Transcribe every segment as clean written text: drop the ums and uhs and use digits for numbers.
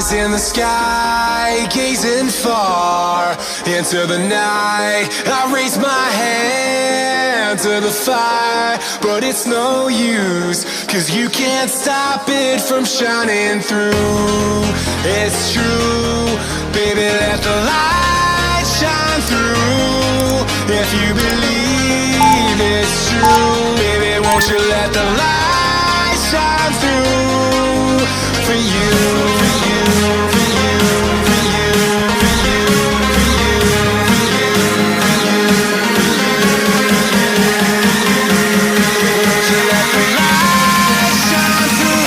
Eyes in the sky, gazing far into the night. I raise my hand to the fire, but it's no use, 'cause you can't stop it from shining through. It's true, baby, let the light shine through. If you believe it's true, baby, won't you let the light shine through for you, for you, for you, for you, for you, for you, for you, won't you let the light shine through.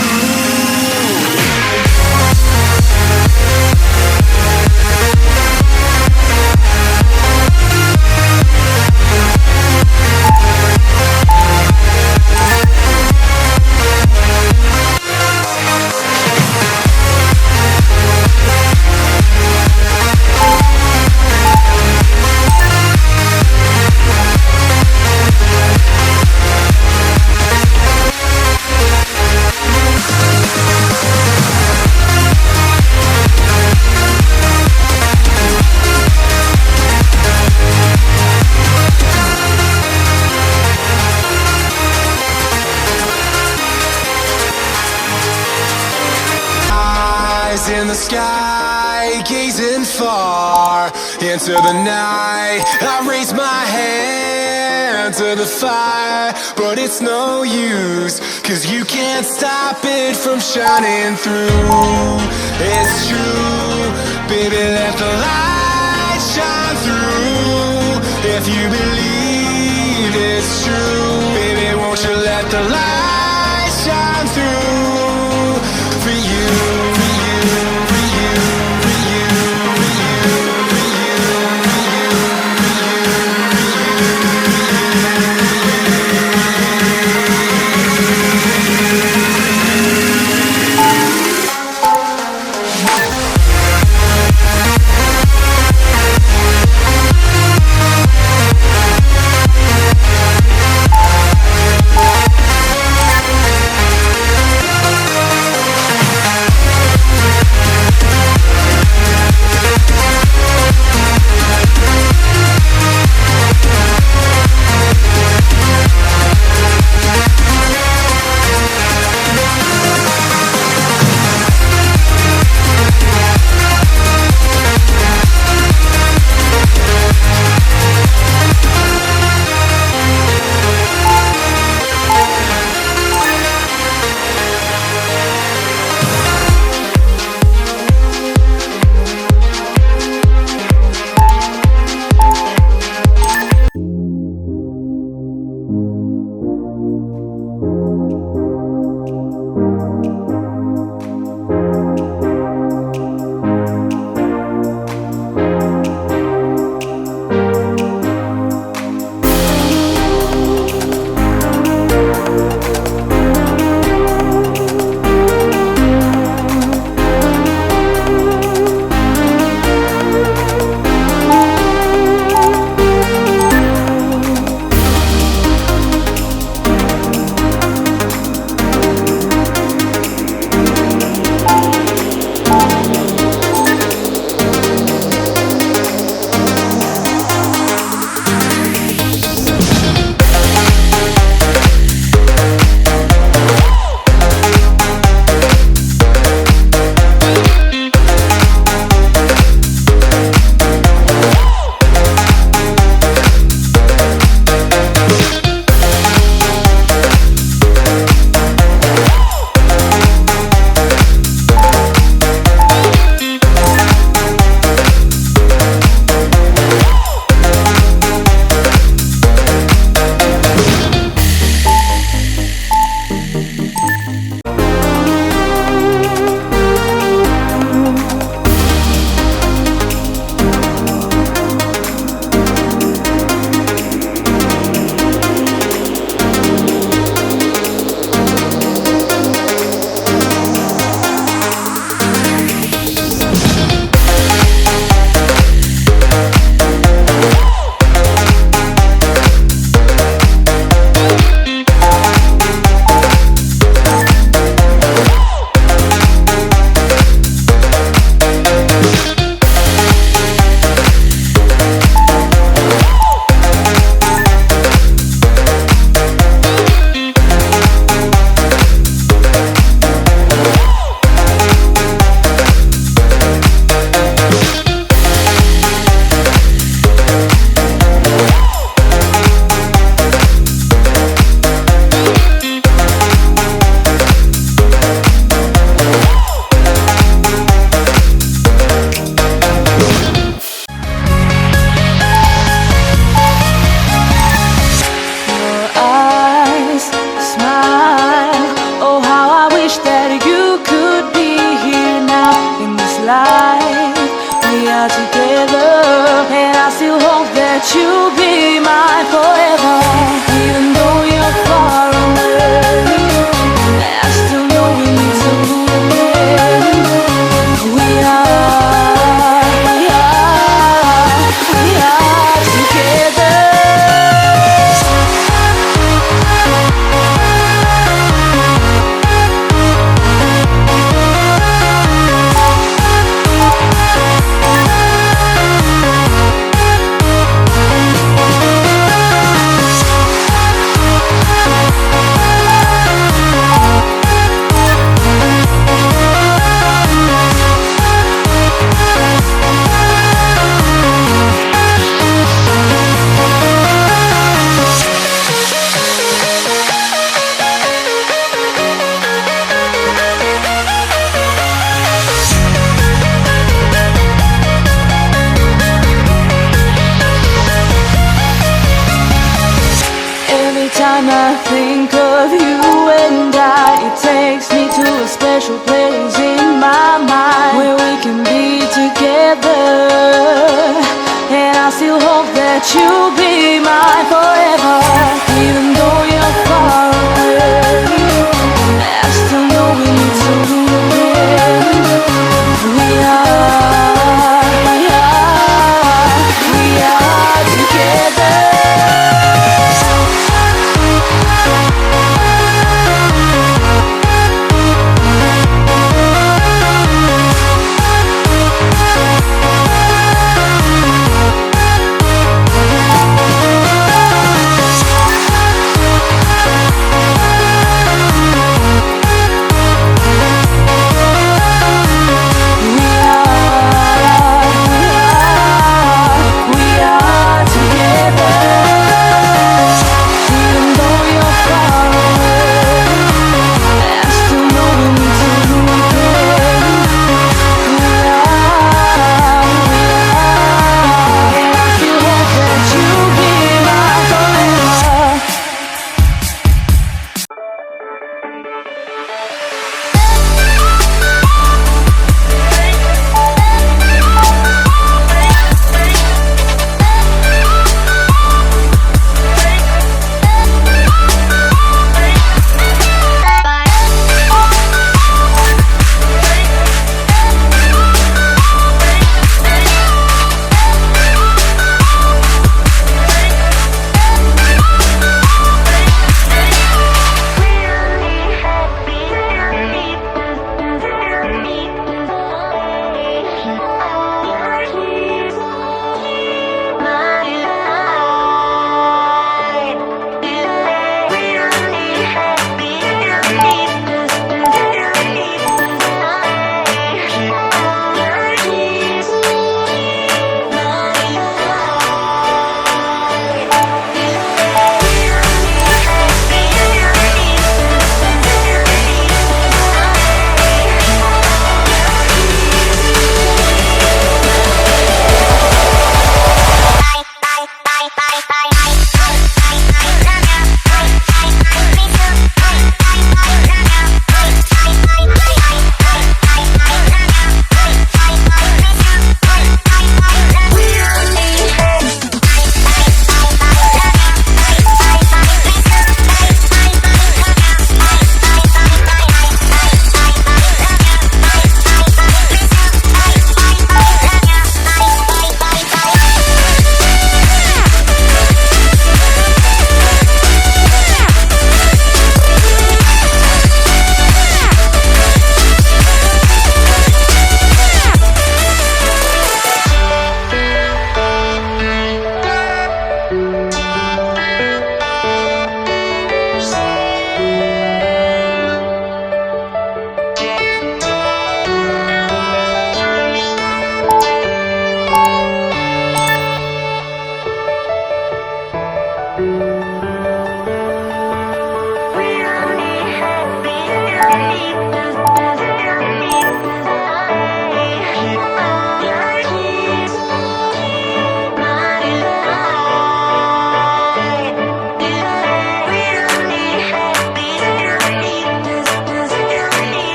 In the sky, gazing far into the night. I raise my hand to the fire, but it's no use, 'cause you can't stop it from shining through. It's true, baby, let the light shine through. If you believe it's true, baby, won't you let the light shine through for you, for you, for you, for you, for you, for you, for are together, and I still hope that you'll be mine forever. Even though you're far away, I still know we need to move again. We are together. Every time I think of you,